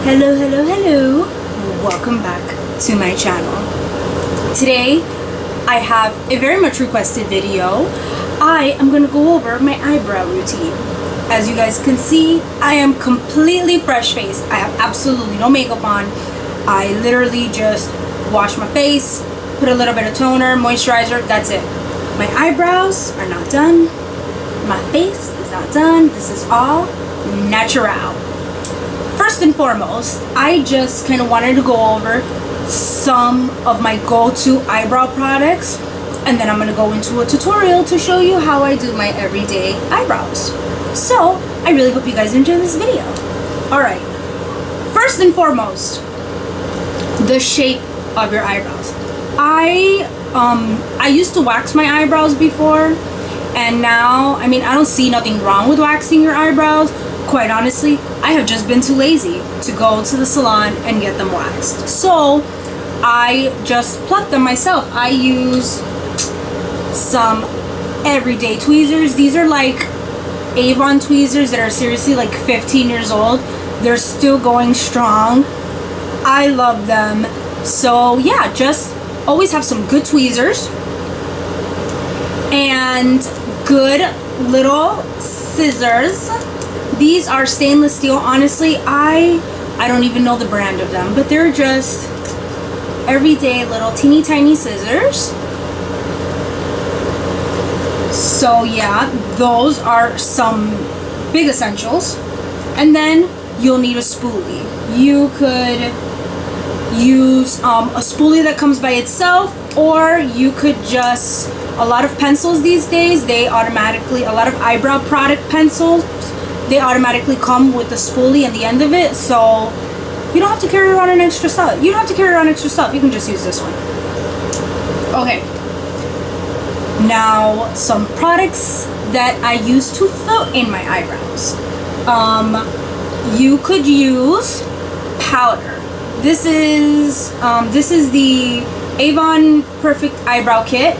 Hello. Welcome back to my channel. Today, I have a very much requested video. I am going to go over my eyebrow routine. As you guys can see, I am completely fresh faced. I have absolutely no makeup on. I literally just wash my face, put a little bit of toner, moisturizer, that's it. My eyebrows are not done. My face is not done. This is all natural. First and foremost, I just kind of wanted to go over some of my go-to eyebrow products, and then I'm going to go into a tutorial to show you how I do my everyday eyebrows. So, I really hope you guys enjoy this video. Alright, first and foremost, the shape of your eyebrows. I used to wax my eyebrows before, and now, I don't see nothing wrong with waxing your eyebrows. Quite honestly, I have just been too lazy to go to the salon and get them waxed. So, I just pluck them myself. I use some everyday tweezers. These are like Avon tweezers that are seriously like 15 years old. They're still going strong. I love them. So yeah, just always have some good tweezers and good little scissors. These are stainless steel. Honestly, I don't even know the brand of them, but they're just everyday little teeny tiny scissors. So yeah, those are some big essentials. And then you'll need a spoolie. You could use a spoolie that comes by itself, or you could just, a lot of pencils these days, a lot of eyebrow product pencils, they automatically come with the spoolie at the end of it, so you don't have to carry around extra stuff. You can just use this one. Okay. Now, some products that I use to fill in my eyebrows. You could use powder. This is the Avon Perfect Eyebrow Kit.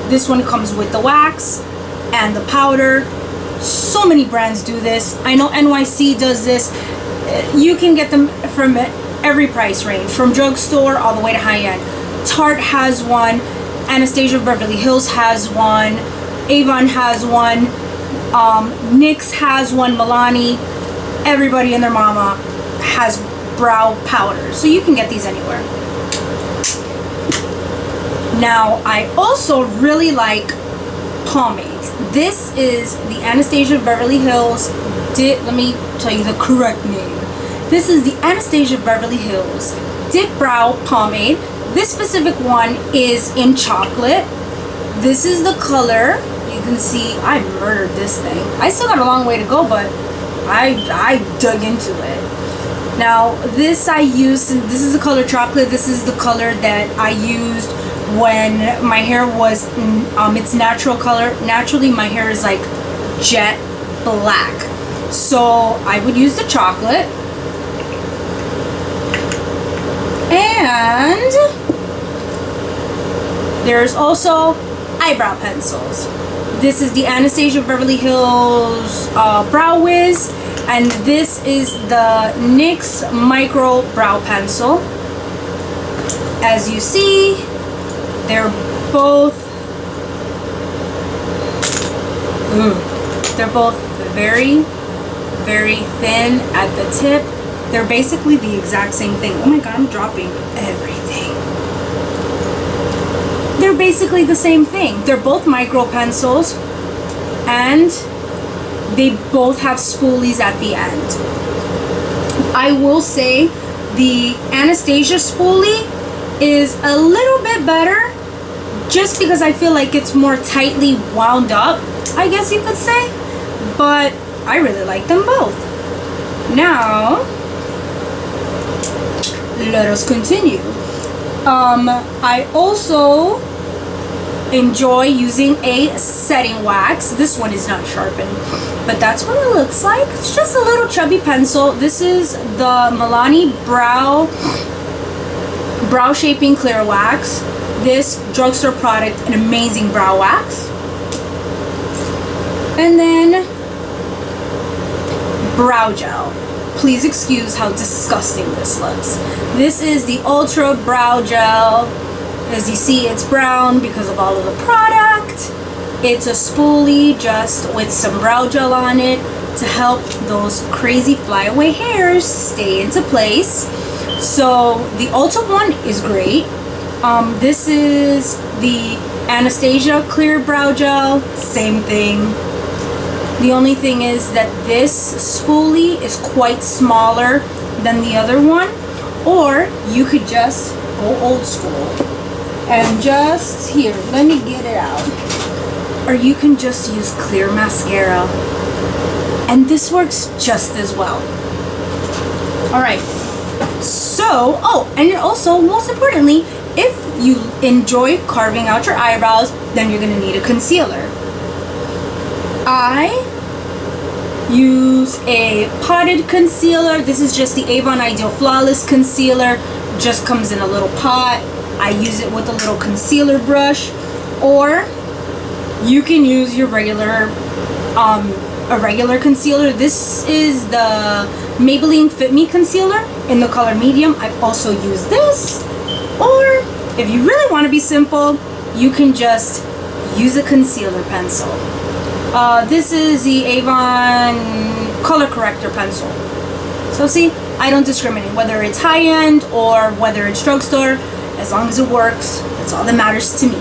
This one comes with the wax and the powder. So many brands do this. I know NYC does this. You can get them from every price range, from drugstore all the way to high-end. Tarte has one. Anastasia of Beverly Hills has one. Avon has one. NYX has one. Milani. Everybody and their mama has brow powder. So you can get these anywhere. Now, I also really like pomades. This is the Anastasia of Beverly Hills. Let me tell you the correct name. This is the Anastasia of Beverly Hills Dip Brow Pomade. This specific one is in chocolate. This is the color. You can see I murdered this thing. I still got a long way to go, but I dug into it. Now, this is the color chocolate. This is the color that I used when my hair was its natural color. Naturally, my hair is like jet black. So I would use the chocolate. And there's also eyebrow pencils. This is the Anastasia Beverly Hills Brow Wiz, and this is the NYX Micro Brow Pencil. As you see, they're both very, very thin at the tip. They're basically the exact same thing. Oh my god, I'm dropping everything. They're basically the same thing. They're both micro pencils, and they both have spoolies at the end. I will say the Anastasia spoolie is a little bit better, just because I feel like it's more tightly wound up, I guess you could say. But I really like them both. Now, let us continue. I also enjoy using a setting wax. This one is not sharpened, but that's what it looks like. It's just a little chubby pencil. This is the Milani brow shaping clear wax. This drugstore product, an amazing brow wax. And then brow gel. please excuse how disgusting this looks. This is the Ultra Brow Gel. As you see, it's brown because of all of the product. It's a spoolie just with some brow gel on it to help those crazy flyaway hairs stay into place. So the Ulta one is great. This is the Anastasia Clear Brow Gel. Same thing. The only thing is that this spoolie is quite smaller than the other one. Or you could just go old school and just, here, let me get it out. Or you can just use clear mascara. And this works just as well. Alright, so, and also, most importantly, if you enjoy carving out your eyebrows, then you're going to need a concealer. I use a potted concealer. This is just the Avon Ideal Flawless Concealer. Just comes in a little pot. I use it with a little concealer brush. Or you can use your regular a regular concealer. This is the Maybelline Fit Me concealer in the color medium. I've also used this. Or if you really want to be simple, you can just use a concealer pencil. This is the Avon Color Corrector pencil. So see, I don't discriminate whether it's high-end or whether it's drugstore. As long as it works, that's all that matters to me.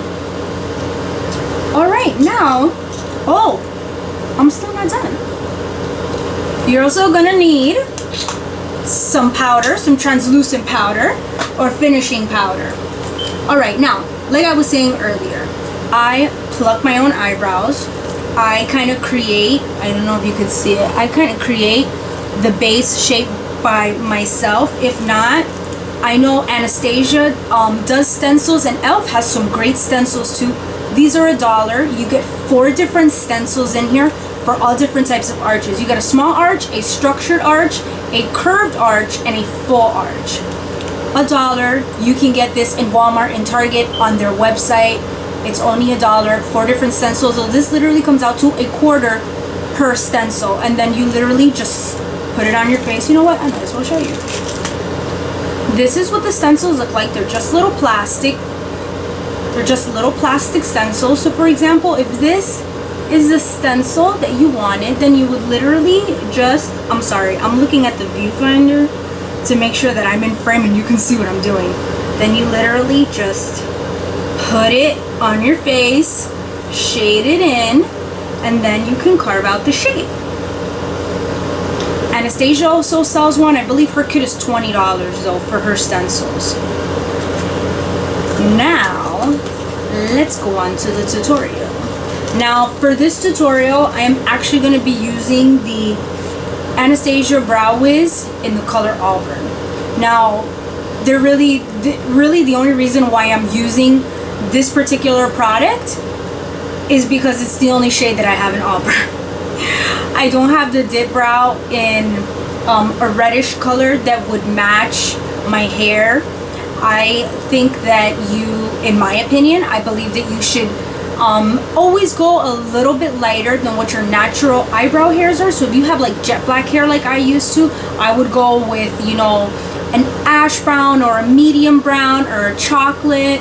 Alright, now, I'm still not done. You're also gonna need some powder, some translucent powder or finishing powder. Alright, now, like I was saying earlier, I pluck my own eyebrows. I kind of create, I don't know if you can see it, I kind of create the base shape by myself. If not, I know Anastasia does stencils, and e.l.f. has some great stencils too. These are $1. You get 4 different stencils in here for all different types of arches. You got a small arch, a structured arch, a curved arch, and a full arch. $1. You can get this in Walmart and Target on their website. It's only $1. 4 different stencils. So this literally comes out to $0.25 per stencil, and then you literally just put it on your face. You know what? I might as well show you. This is what the stencils look like. They're just little plastic. They're just little plastic stencils. So for example, if this is the stencil that you wanted, then you would literally just, I'm sorry, I'm looking at the viewfinder to make sure that I'm in frame and you can see what I'm doing. Then you literally just put it on your face, shade it in, and then you can carve out the shape. Anastasia also sells one. I believe her kit is $20 though for her stencils. Now, let's go on to the tutorial. Now, for this tutorial, I am actually going to be using the Anastasia Brow Wiz in the color Auburn. Now, they're really the only reason why I'm using this particular product is because it's the only shade that I have in Auburn. I don't have the dip brow in a reddish color that would match my hair. I think that in my opinion, I believe that you should always go a little bit lighter than what your natural eyebrow hairs are. So if you have like jet black hair like I used to, I would go with, you know, an ash brown or a medium brown or a chocolate.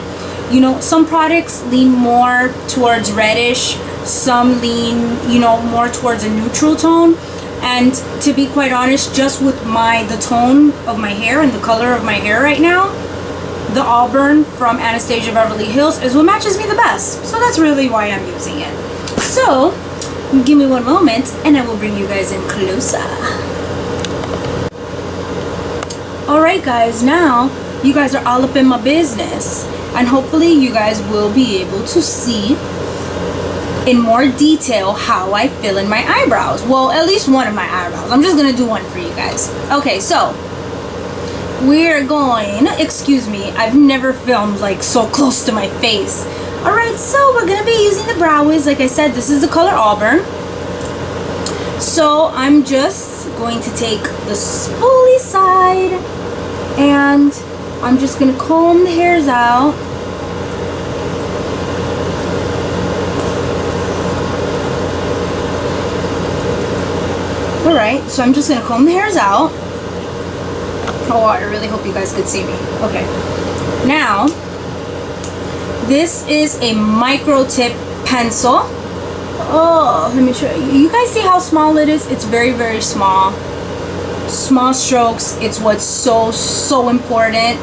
You know, some products lean more towards reddish, some lean, you know, more towards a neutral tone. And to be quite honest, just with the tone of my hair and the color of my hair right now, the Auburn from Anastasia Beverly Hills is what matches me the best. So that's really why I'm using it. So, give me one moment and I will bring you guys in closer. Alright guys, now you guys are all up in my business. And hopefully you guys will be able to see in more detail how I fill in my eyebrows. Well, at least one of my eyebrows. I'm just going to do one for you guys. Okay, so we're going, excuse me, I've never filmed like so close to my face. Alright, so we're going to be using the Brow Wiz. Like I said, this is the color Auburn. So I'm just going to take the spoolie side and I'm just going to comb the hairs out. Alright, so I'm just going to comb the hairs out. Oh, I really hope you guys could see me. Okay. Now, this is a micro tip pencil. Oh, let me show you. You guys see how small it is? It's very, very small. Small strokes. It's what's so important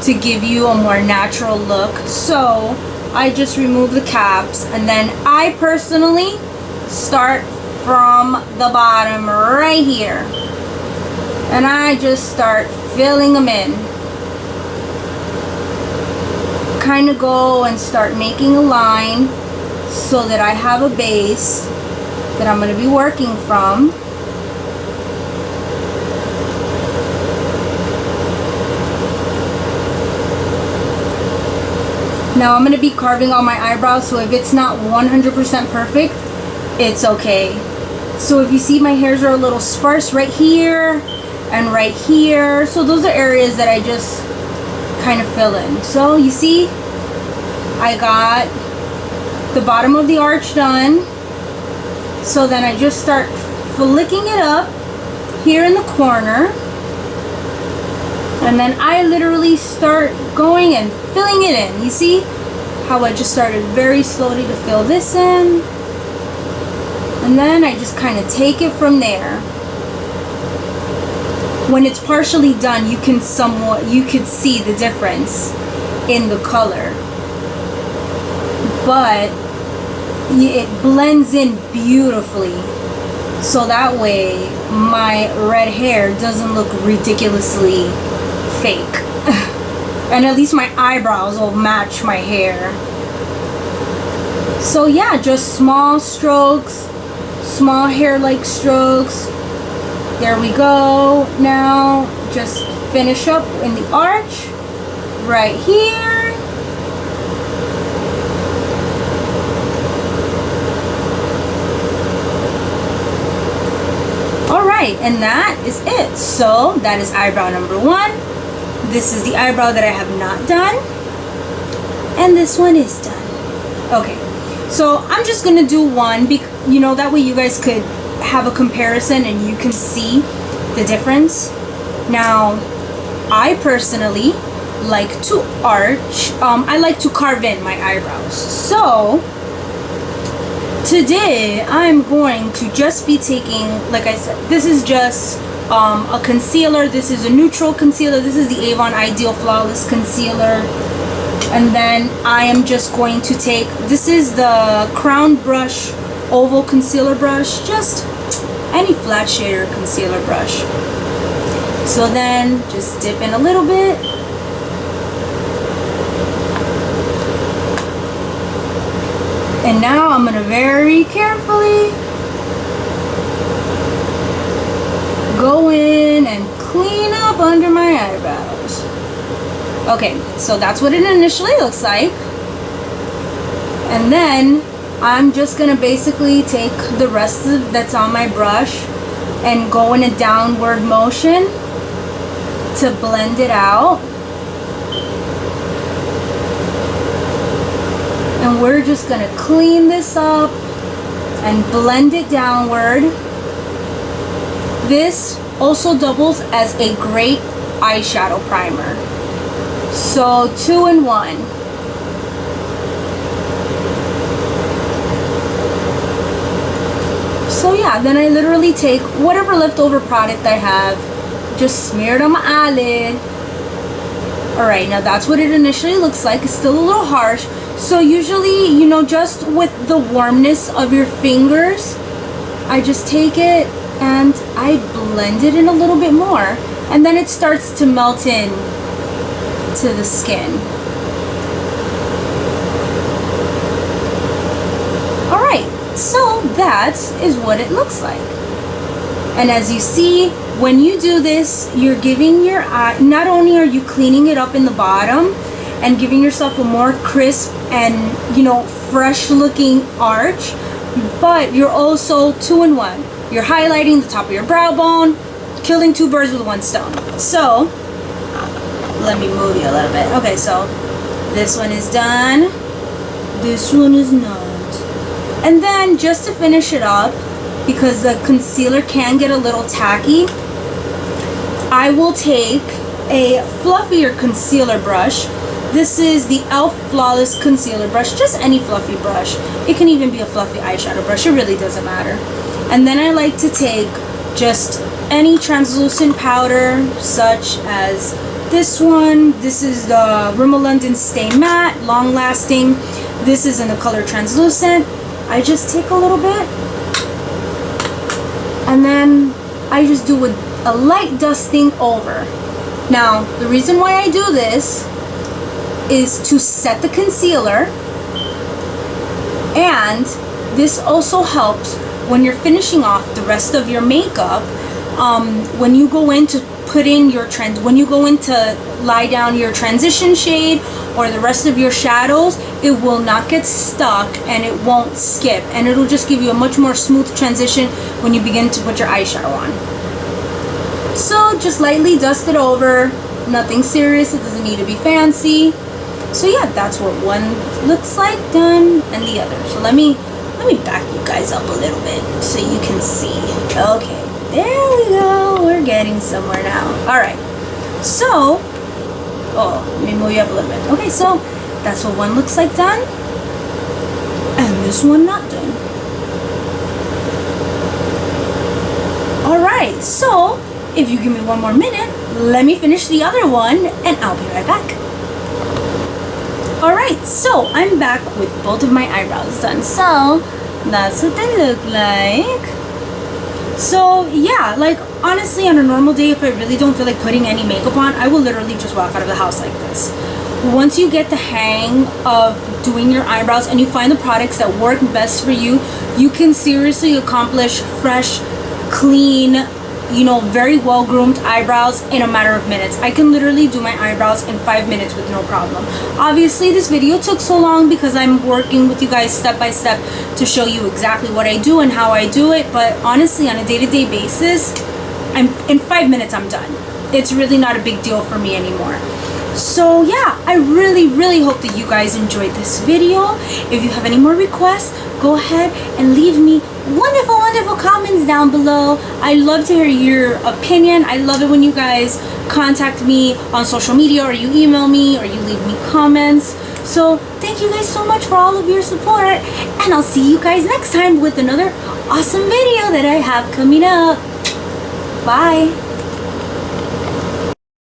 to give you a more natural look. So I just remove the caps, and then I personally start from the bottom right here, and I just start filling them in. Kind of go and start making a line so that I have a base that I'm going to be working from. Now I'm going to be carving on my eyebrows, so if it's not 100% perfect, it's okay. So if you see, my hairs are a little sparse right here and right here. So those are areas that I just kind of fill in. So you see, I got the bottom of the arch done. So then I just start flicking it up here in the corner. And then I literally start going and filling it in. You see how I just started very slowly to fill this in. And then I just kind of take it from there. When it's partially done, you could see the difference in the color. But it blends in beautifully. So that way my red hair doesn't look ridiculously fake. And at least my eyebrows will match my hair. So yeah, just small strokes, small hair-like strokes. There we go. Now just finish up in the arch right here. Alright, and that is it. So that is eyebrow number 1. This is the eyebrow that I have not done. And this one is done. Okay, so I'm just gonna do one, you know, that way you guys could have a comparison and you can see the difference. Now, I personally like to I like to carve in my eyebrows. So today I'm going to just be taking, like I said, this is just a concealer. This is a neutral concealer. This is the Avon Ideal Flawless Concealer. And then I am just going to take, this is the Crown Brush Oval Concealer Brush, just any flat shader concealer brush. So then just dip in a little bit. And now I'm going to very carefully go in and clean up under my eyebrows. Okay, so that's what it initially looks like. And then I'm just gonna basically take the rest that's on my brush and go in a downward motion to blend it out. And we're just gonna clean this up and blend it downward. This also doubles as a great eyeshadow primer. So 2 in 1. So yeah, then I literally take whatever leftover product I have, just smear it on my eyelid. Alright, now that's what it initially looks like. It's still a little harsh. So usually, you know, just with the warmness of your fingers, I just take it and I blend it in a little bit more. And then it starts to melt in to the skin. Alright, so that is what it looks like. And as you see, when you do this, you're giving your eye, not only are you cleaning it up in the bottom and giving yourself a more crisp and, you know, fresh looking arch, but you're also 2 in 1. You're highlighting the top of your brow bone, killing 2 birds with 1 stone. So let me move you a little bit. Okay, so this one is done. This one is not. And then just to finish it up, because the concealer can get a little tacky, I will take a fluffier concealer brush. This is the e.l.f. Flawless Concealer Brush, just any fluffy brush. It can even be a fluffy eyeshadow brush, it really doesn't matter. And then I like to take just any translucent powder, such as this one. This is the Rimmel London Stay Matte, long lasting. This is in the color translucent. I just take a little bit, and then I just do a light dusting over. Now, the reason why I do this is to set the concealer, and this also helps when you're finishing off the rest of your makeup. When you go in to put in your when you go in to lie down your transition shade or the rest of your shadows, it will not get stuck and it won't skip, and it'll just give you a much more smooth transition when you begin to put your eyeshadow on. So just lightly dust it over, nothing serious, it doesn't need to be fancy. So yeah, that's what one looks like done, and the other. So let me back you guys up a little bit so you can see. Okay, there we go. We're getting somewhere now. All right. So, let me move you up a little bit. Okay, so that's what one looks like done, and this one not done. All right. So if you give me one more minute, let me finish the other one, and I'll be right back. Alright, so I'm back with both of my eyebrows done. So that's what they look like. So yeah, like honestly, on a normal day, if I really don't feel like putting any makeup on, I will literally just walk out of the house like this. Once you get the hang of doing your eyebrows and you find the products that work best for you, you can seriously accomplish fresh, clean, you know, very well groomed eyebrows in a matter of minutes. I can literally do my eyebrows in 5 minutes with no problem. Obviously this video took so long because I'm working with you guys step by step to show you exactly what I do and how I do it, but honestly on a day-to-day basis, in 5 minutes I'm done. It's really not a big deal for me anymore. So yeah, I really hope that you guys enjoyed this video. If you have any more requests, go ahead and leave me wonderful comments down below. I love to hear your opinion. I love it when you guys contact me on social media, or you email me, or you leave me comments. So thank you guys so much for all of your support, and I'll see you guys next time with another awesome video that I have coming up. Bye.